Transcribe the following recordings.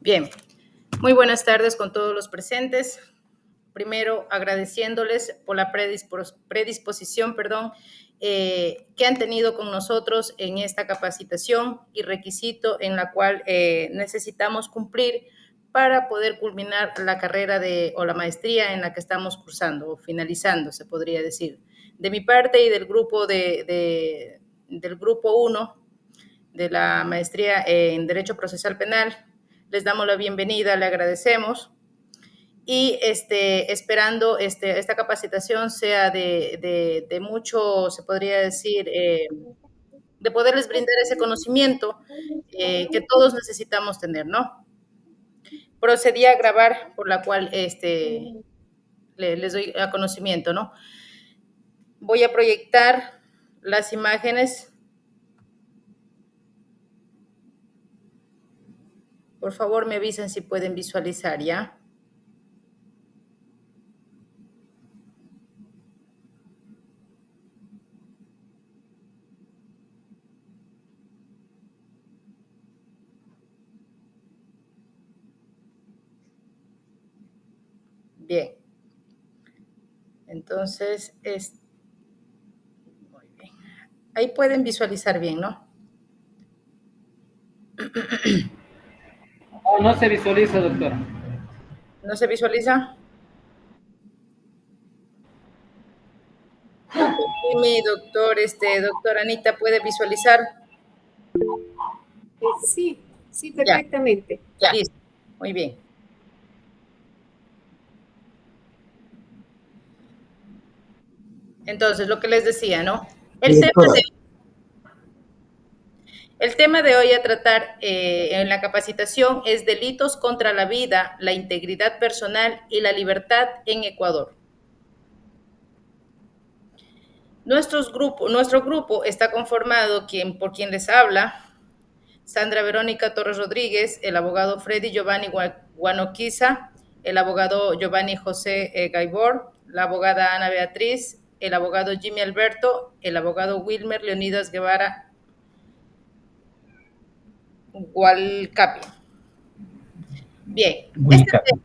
Bien, muy buenas tardes con todos los presentes. Primero, agradeciéndoles por la predisposición, que han tenido con nosotros en esta capacitación y requisito en la cual necesitamos cumplir para poder culminar la carrera o la maestría en la que estamos cursando o finalizando, se podría decir. De mi parte y del grupo del grupo 1 de la maestría en Derecho Procesal Penal, les damos la bienvenida, le agradecemos y esperando esta capacitación sea de mucho, se podría decir, de poderles brindar ese conocimiento que todos necesitamos tener, ¿no? Procedí a grabar, por la cual les doy a conocimiento, ¿no? Voy a proyectar las imágenes. Por favor, me avisen si pueden visualizar, ¿ya? Bien. Entonces, muy bien. Ahí pueden visualizar bien, ¿no? No se visualiza, doctora. ¿No se visualiza? Ok, mi doctor Anita, ¿puede visualizar? Sí, sí, Ya, perfectamente. listo. Muy bien. Entonces, lo que les decía, ¿no? El tema de hoy a tratar en la capacitación es delitos contra la vida, la integridad personal y la libertad en Ecuador. Nuestro grupo está conformado por quien les habla, Sandra Verónica Torres Rodríguez, el abogado Freddy Giovanni Guanoquiza, el abogado Giovanni José Gaibor, la abogada Ana Beatriz, el abogado Jimmy Alberto, el abogado Wilmer Leonidas Guevara Gualcapi. Bien, tema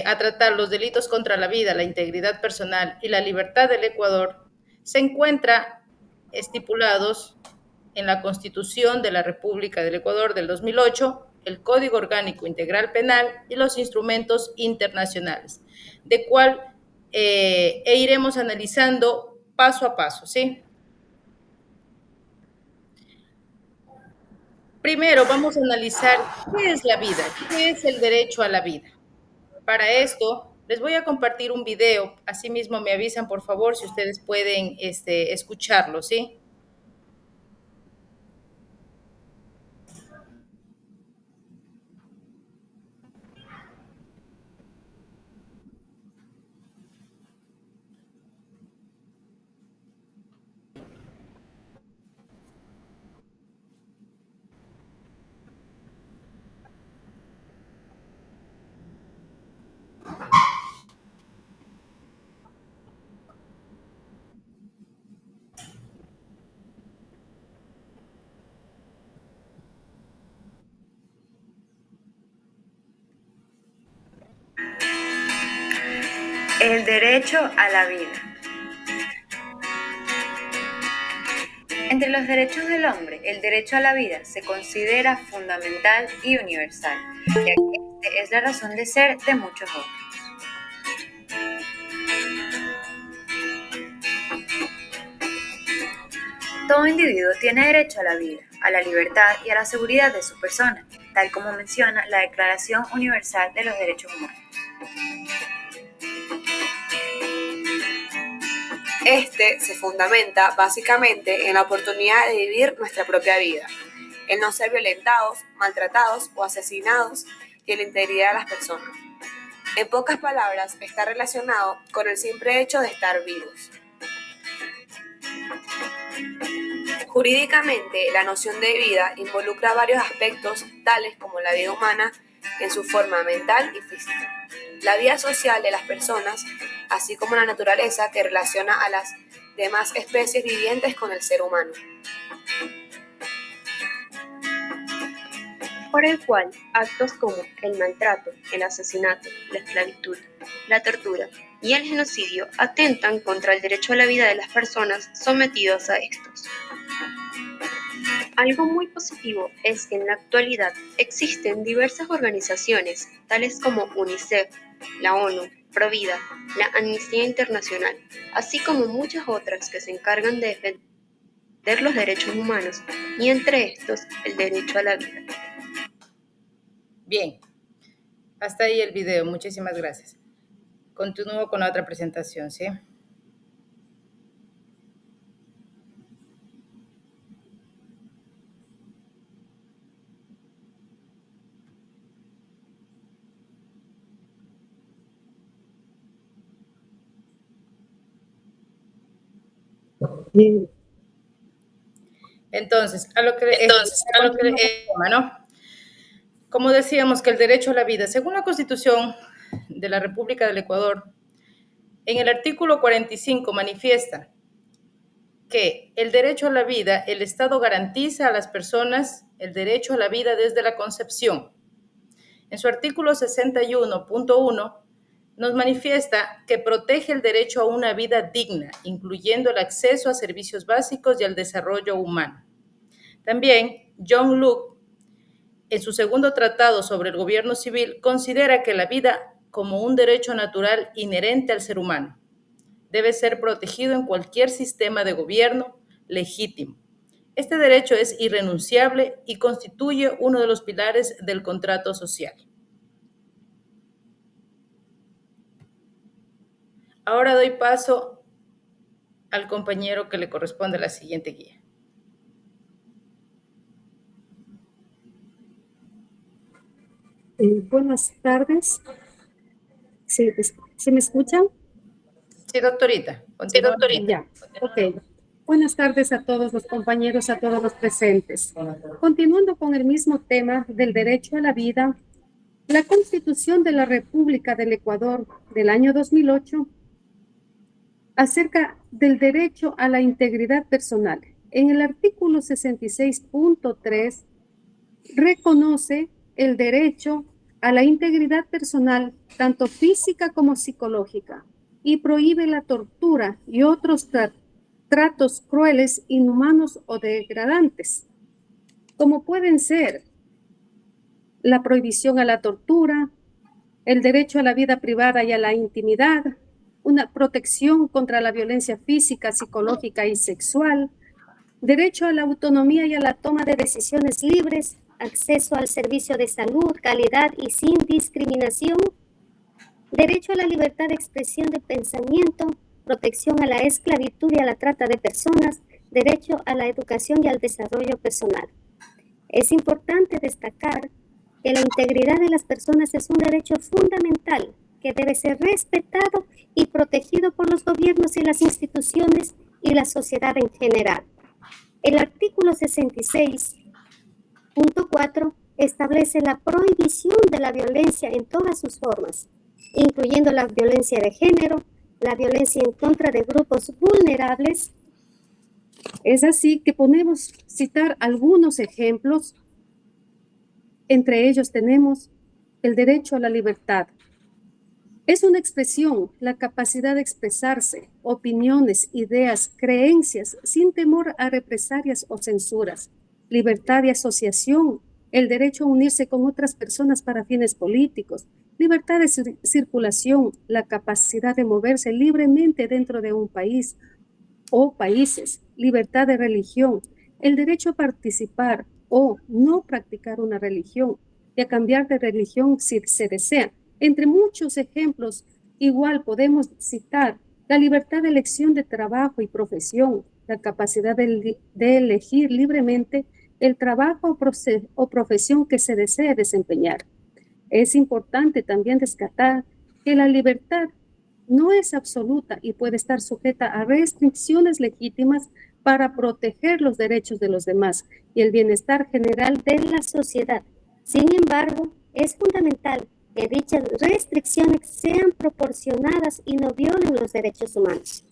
a tratar los delitos contra la vida, la integridad personal y la libertad del Ecuador se encuentra estipulados en la Constitución de la República del Ecuador del 2008, el Código Orgánico Integral Penal y los instrumentos internacionales, de cual iremos analizando paso a paso, ¿sí? Primero vamos a analizar qué es la vida, qué es el derecho a la vida. Para esto, les voy a compartir un video. Asimismo, me avisan, por favor, si ustedes pueden escucharlo, ¿sí? El derecho a la vida. Entre los derechos del hombre, el derecho a la vida se considera fundamental y universal, ya que este es la razón de ser de muchos otros. Todo individuo tiene derecho a la vida, a la libertad y a la seguridad de su persona, tal como menciona la Declaración Universal de los Derechos Humanos. Este se fundamenta básicamente en la oportunidad de vivir nuestra propia vida, en no ser violentados, maltratados o asesinados y en la integridad de las personas. En pocas palabras, está relacionado con el simple hecho de estar vivos. Jurídicamente, la noción de vida involucra varios aspectos, tales como la vida humana en su forma mental y física, la vida social de las personas, así como la naturaleza que relaciona a las demás especies vivientes con el ser humano. por el cual actos como el maltrato, el asesinato, la esclavitud, la tortura y el genocidio atentan contra el derecho a la vida de las personas sometidas a estos. Algo muy positivo es que en la actualidad existen diversas organizaciones, tales como UNICEF, la ONU, Provida, la Amnistía Internacional, así como muchas otras que se encargan de defender los derechos humanos, y entre estos el derecho a la vida. Bien, hasta ahí el video. Muchísimas gracias. Continúo con la otra presentación, ¿sí? Entonces, a lo que ¿no? Como decíamos que el derecho a la vida, según la Constitución de la República del Ecuador, en el artículo 45 manifiesta que el derecho a la vida, el Estado garantiza a las personas el derecho a la vida desde la concepción. En su artículo 61.1 nos manifiesta que protege el derecho a una vida digna, incluyendo el acceso a servicios básicos y al desarrollo humano. También, John Locke, en su segundo tratado sobre el gobierno civil, considera que la vida como un derecho natural inherente al ser humano debe ser protegido en cualquier sistema de gobierno legítimo. Este derecho es irrenunciable y constituye uno de los pilares del contrato social. Ahora doy paso al compañero que le corresponde la siguiente guía. Buenas tardes. ¿Se me escuchan? Sí, doctorita. Sí, doctorita. Ya, ok. Buenas tardes a todos los compañeros, a todos los presentes. Continuando con el mismo tema del derecho a la vida, la Constitución de la República del Ecuador del año 2008 acerca del derecho a la integridad personal. En el artículo 66.3 reconoce el derecho a la integridad personal, tanto física como psicológica, y prohíbe la tortura y otros tratos crueles, inhumanos o degradantes, como pueden ser la prohibición a la tortura, el derecho a la vida privada y a la intimidad, una protección contra la violencia física, psicológica y sexual, derecho a la autonomía y a la toma de decisiones libres, acceso al servicio de salud, calidad y sin discriminación, derecho a la libertad de expresión de pensamiento, protección a la esclavitud y a la trata de personas, derecho a la educación y al desarrollo personal. Es importante destacar que la integridad de las personas es un derecho fundamental que debe ser respetado y protegido por los gobiernos y las instituciones y la sociedad en general. El artículo 66.4 establece la prohibición de la violencia en todas sus formas, incluyendo la violencia de género, la violencia en contra de grupos vulnerables. Es así que podemos citar algunos ejemplos. Entre ellos tenemos el derecho a la libertad. Es una expresión, la capacidad de expresarse, opiniones, ideas, creencias, sin temor a represalias o censuras. Libertad de asociación, el derecho a unirse con otras personas para fines políticos. Libertad de circulación, la capacidad de moverse libremente dentro de un país o países. Libertad de religión, el derecho a participar o no practicar una religión y a cambiar de religión si se desea. Entre muchos ejemplos, igual podemos citar la libertad de elección de trabajo y profesión, la capacidad de elegir libremente el trabajo o profesión que se desee desempeñar. Es importante también destacar que la libertad no es absoluta y puede estar sujeta a restricciones legítimas para proteger los derechos de los demás y el bienestar general de la sociedad. Sin embargo, es fundamental que dichas restricciones sean proporcionadas y no violen los derechos humanos.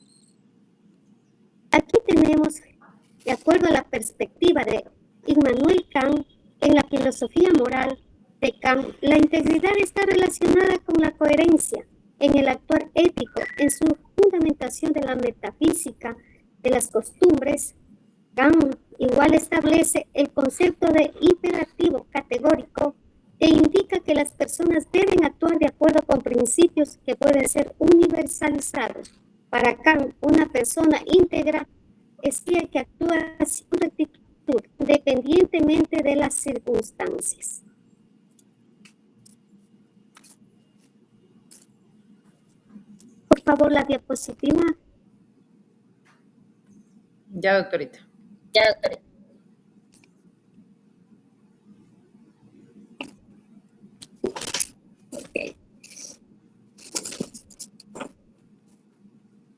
Aquí tenemos, de acuerdo a la perspectiva de Immanuel Kant, En la filosofía moral de Kant, la integridad está relacionada con la coherencia en el actuar ético, en su fundamentación de la metafísica de las costumbres. Kant igual establece el concepto de imperativo categórico que indica que las personas deben actuar de acuerdo con principios que pueden ser universalizados. Para Kant, una persona íntegra es aquella que actúa sin rectitud, independientemente de las circunstancias. Por favor, la diapositiva. Ya, doctorita. Okay.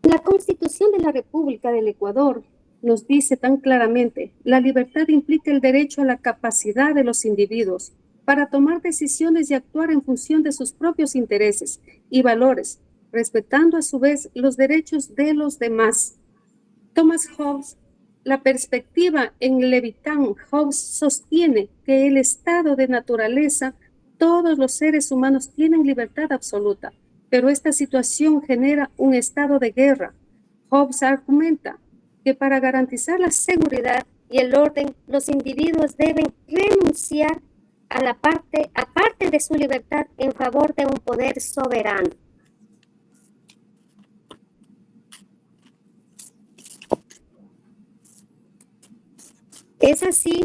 La Constitución de la República del Ecuador nos dice tan claramente: la libertad implica el derecho a la capacidad de los individuos para tomar decisiones y actuar en función de sus propios intereses y valores, respetando a su vez los derechos de los demás. Thomas Hobbes, la perspectiva en Leviatán, Hobbes sostiene que el estado de naturaleza, todos los seres humanos tienen libertad absoluta, pero esta situación genera un estado de guerra. Hobbes argumenta que para garantizar la seguridad y el orden, los individuos deben renunciar a la parte de su libertad en favor de un poder soberano. Es así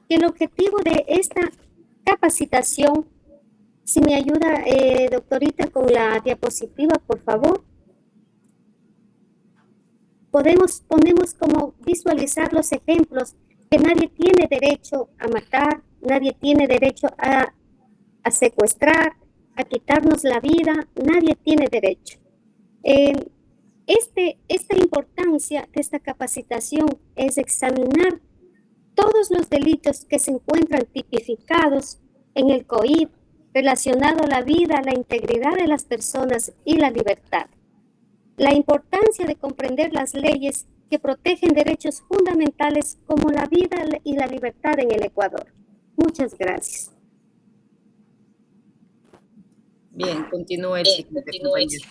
que el objetivo de esta capacitación, si me ayuda, doctorita, con la diapositiva, por favor. Podemos como visualizar los ejemplos que nadie tiene derecho a matar, nadie tiene derecho a secuestrar, a quitarnos la vida, nadie tiene derecho. Esta importancia de esta capacitación es examinar todos los delitos que se encuentran tipificados en el COIP relacionado a la vida, la integridad de las personas y la libertad. La importancia de comprender las leyes que protegen derechos fundamentales como la vida y la libertad en el Ecuador. Muchas gracias. Bien, continúe el siguiente compañero.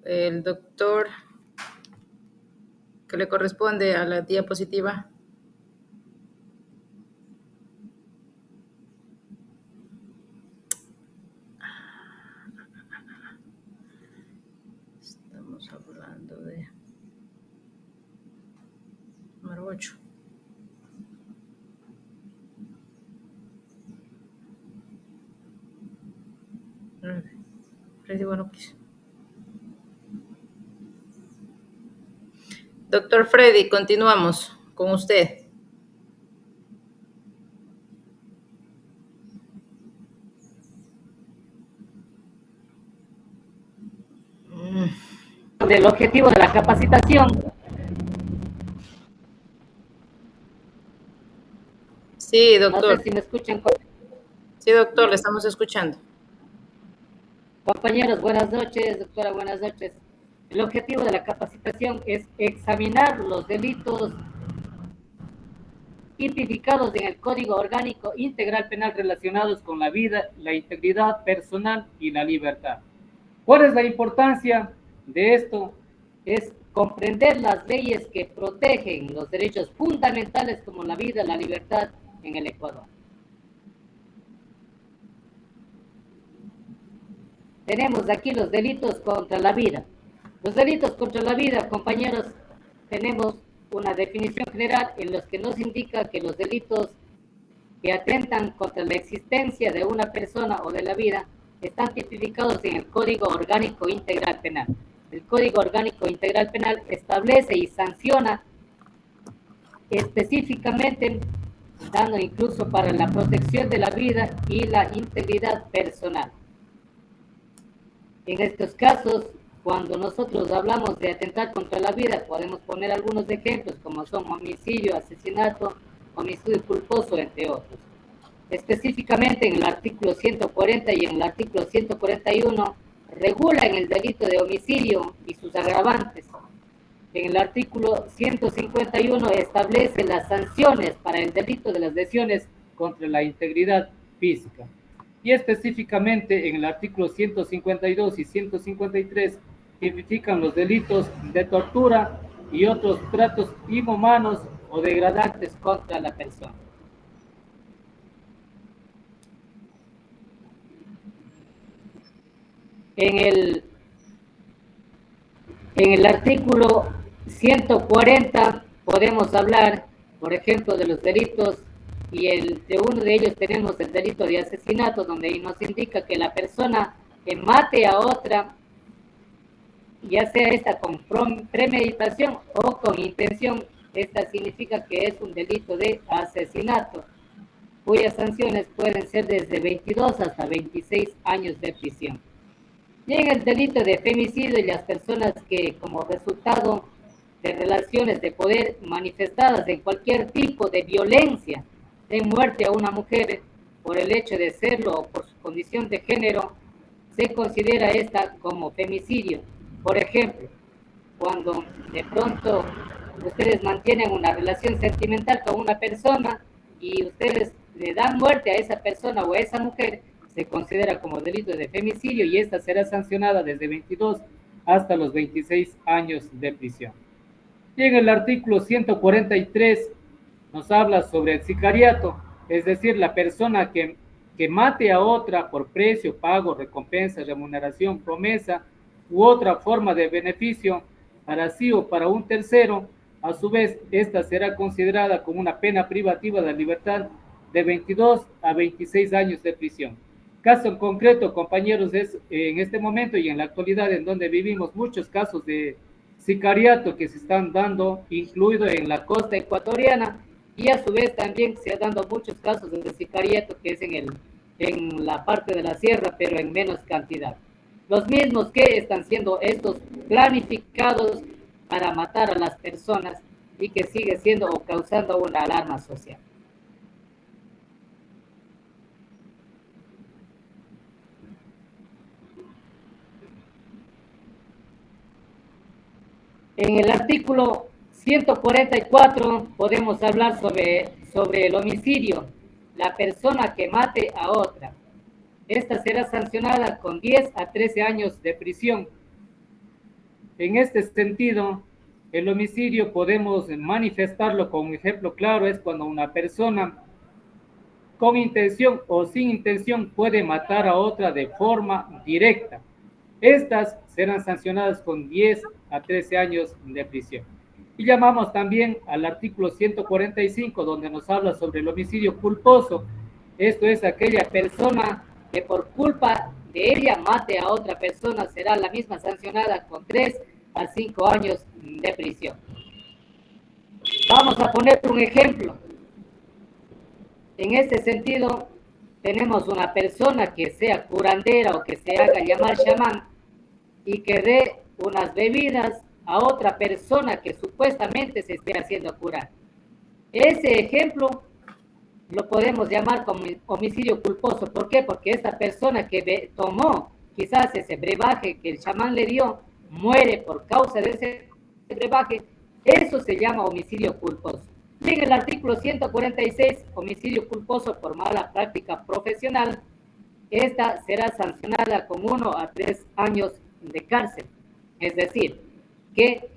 El doctor que le corresponde a la diapositiva. Estamos hablando de número 8. Bueno, pues. Doctor Freddy, continuamos con usted. Del objetivo de la capacitación. Sí, doctor. No sé si me escuchan. Sí, doctor, le estamos escuchando. Compañeros, buenas noches. Doctora, buenas noches. El objetivo de la capacitación es examinar los delitos tipificados en el Código Orgánico Integral Penal relacionados con la vida, la integridad personal y la libertad. ¿Cuál es la importancia de esto? Es comprender las leyes que protegen los derechos fundamentales como la vida, la libertad en el Ecuador. Tenemos aquí los delitos contra la vida. Los delitos contra la vida, compañeros, tenemos una definición general en los que nos indica que los delitos que atentan contra la existencia de una persona o de la vida están tipificados en el Código Orgánico Integral Penal. El Código Orgánico Integral Penal establece y sanciona específicamente, dando incluso para la protección de la vida y la integridad personal. En estos casos, Cuando nosotros hablamos de atentar contra la vida, podemos poner algunos ejemplos como son homicidio, asesinato, homicidio culposo, entre otros. Específicamente en el artículo 140 y en el artículo 141 regulan el delito de homicidio y sus agravantes. En el artículo 151 establece las sanciones para el delito de las lesiones contra la integridad física. Y específicamente en el artículo 152 y 153 tipifican los delitos de tortura y otros tratos inhumanos o degradantes contra la persona. En el artículo 140 podemos hablar, por ejemplo, de los delitos y de uno de ellos tenemos el delito de asesinato, donde nos indica que la persona que mate a otra, ya sea esta con premeditación o con intención, esta significa que es un delito de asesinato, cuyas sanciones pueden ser desde 22 hasta 26 años de prisión. Y en el delito de femicidio y las personas que como resultado de relaciones de poder manifestadas en cualquier tipo de violencia den muerte a una mujer por el hecho de serlo o por su condición de género, se considera esta como femicidio. Por ejemplo, cuando de pronto ustedes mantienen una relación sentimental con una persona y ustedes le dan muerte a esa persona o a esa mujer, se considera como delito de femicidio y esta será sancionada desde 22 hasta los 26 años de prisión. Y en el artículo 143 nos habla sobre el sicariato, es decir, la persona que mate a otra por precio, pago, recompensa, remuneración, promesa u otra forma de beneficio para sí o para un tercero. A su vez, esta será considerada como una pena privativa de libertad de 22 a 26 años de prisión. Caso en concreto, compañeros, es en este momento y en la actualidad en donde vivimos muchos casos de sicariato que se están dando, incluido en la costa ecuatoriana, y a su vez también se están dando muchos casos de sicariato que es en la parte de la sierra, pero en menos cantidad. Los mismos que están siendo estos planificados para matar a las personas y que sigue siendo o causando una alarma social. En el artículo 144 podemos hablar sobre el homicidio, la persona que mate a otra. Esta será sancionada con 10 a 13 años de prisión. En este sentido, el homicidio podemos manifestarlo con un ejemplo claro, es cuando una persona con intención o sin intención puede matar a otra de forma directa. Estas serán sancionadas con 10 a 13 años de prisión. Y llamamos también al artículo 145, donde nos habla sobre el homicidio culposo. Esto es aquella persona que por culpa de ella mate a otra persona, será la misma sancionada con 3 a 5 años de prisión. Vamos a poner un ejemplo. En este sentido, tenemos una persona que sea curandera o que se haga llamar chamán y que dé unas bebidas a otra persona que supuestamente se esté haciendo curar. Ese ejemplo lo podemos llamar como homicidio culposo. ¿Por qué? Porque esta persona que tomó quizás ese brebaje que el chamán le dio, muere por causa de ese brebaje. Eso se llama homicidio culposo. En el artículo 146, homicidio culposo por mala práctica profesional, esta será sancionada con 1 a 3 años de cárcel. Es decir, que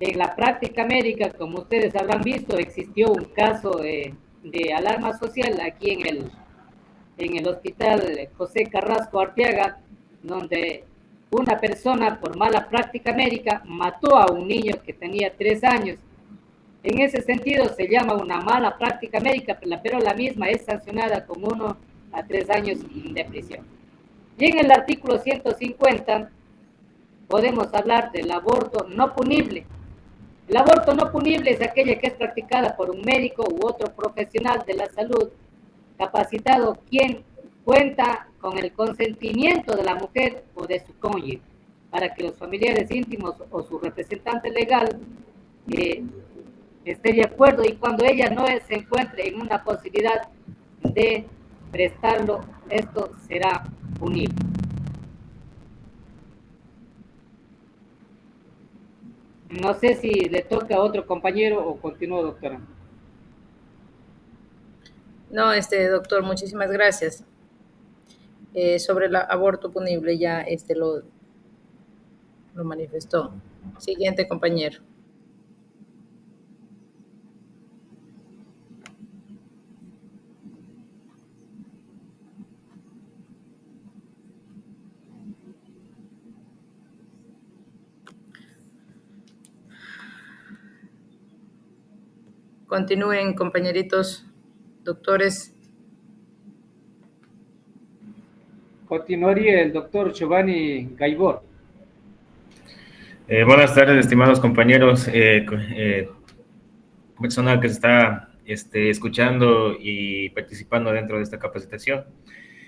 en la práctica médica, como ustedes habrán visto, existió un caso de alarma social aquí en el hospital José Carrasco Arteaga, donde una persona por mala práctica médica mató a un niño que tenía 3 años. En ese sentido se llama una mala práctica médica, pero la misma es sancionada con 1 a 3 años de prisión. Y en el artículo 150 podemos hablar del aborto no punible. El aborto no punible es aquella que es practicada por un médico u otro profesional de la salud capacitado quien cuenta con el consentimiento de la mujer o de su cónyuge. para que los familiares íntimos o su representante legal esté de acuerdo, y cuando ella no se encuentre en una posibilidad de prestarlo, esto será punible. No sé si le toca a otro compañero o continúo, doctora. No, doctor, muchísimas gracias. Sobre el aborto punible ya lo manifestó. Siguiente compañero. Continúen, compañeritos, doctores. Continuaría el doctor Giovanni Gaibor. Buenas tardes, estimados compañeros, personal que se está escuchando y participando dentro de esta capacitación.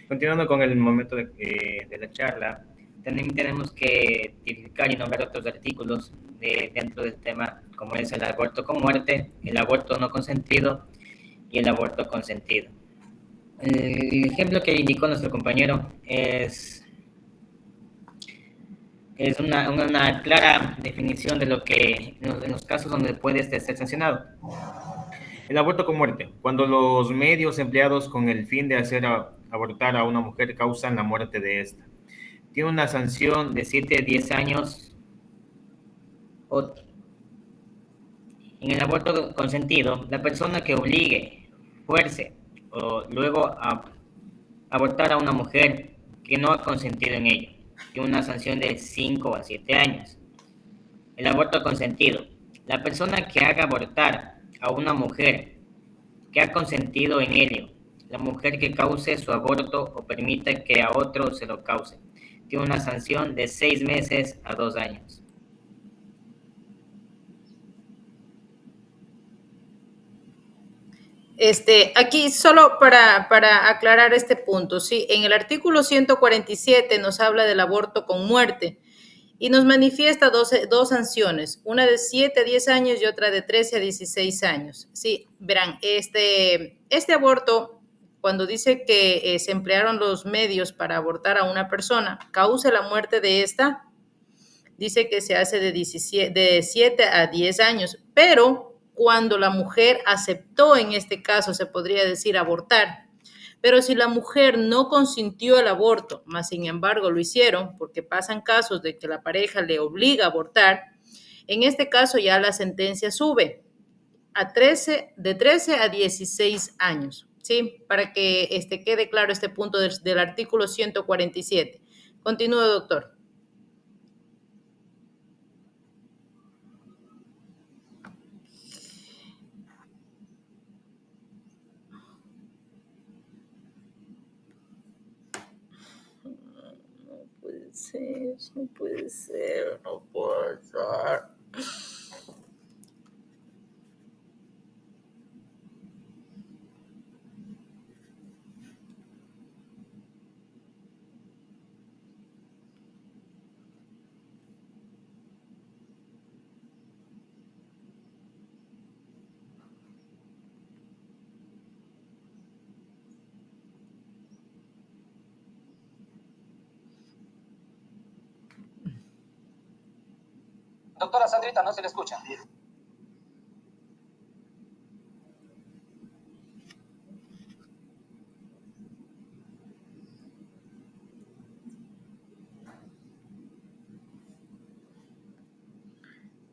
Continuando con el momento de la charla, también tenemos que tipificar y nombrar otros artículos dentro del tema, como es el aborto con muerte, el aborto no consentido y el aborto consentido. El ejemplo que indicó nuestro compañero es una clara definición de lo que en los casos donde puede ser sancionado. El aborto con muerte, cuando los medios empleados con el fin de hacer abortar a una mujer causan la muerte de esta. Tiene una sanción de 7 a 10 años. En el aborto consentido, la persona que obligue, fuerce o luego a abortar a una mujer que no ha consentido en ello, tiene una sanción de 5 a 7 años. El aborto consentido, la persona que haga abortar a una mujer que ha consentido en ello, la mujer que cause su aborto o permita que a otro se lo cause, tiene una sanción de 6 meses a 2 años. Aquí solo para aclarar este punto, ¿sí? En el artículo 147 nos habla del aborto con muerte y nos manifiesta dos sanciones, una de 7 a 10 años y otra de 13 a 16 años. Sí, verán, este aborto, cuando dice que se emplearon los medios para abortar a una persona, causa la muerte de esta, dice que se hace de 7 a 10 años, pero cuando la mujer aceptó, en este caso se podría decir abortar, pero si la mujer no consintió el aborto, más sin embargo lo hicieron, porque pasan casos de que la pareja le obliga a abortar, en este caso ya la sentencia sube de 13 a 16 años, ¿sí? Para que quede claro este punto del artículo 147. Continúe, doctor. No puede ser. Doctora Sandrita, no se le escucha.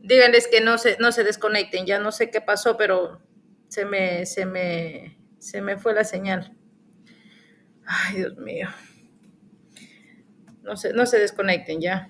Díganles que no se desconecten, ya no sé qué pasó, pero se me fue la señal. Ay, Dios mío. No se desconecten ya.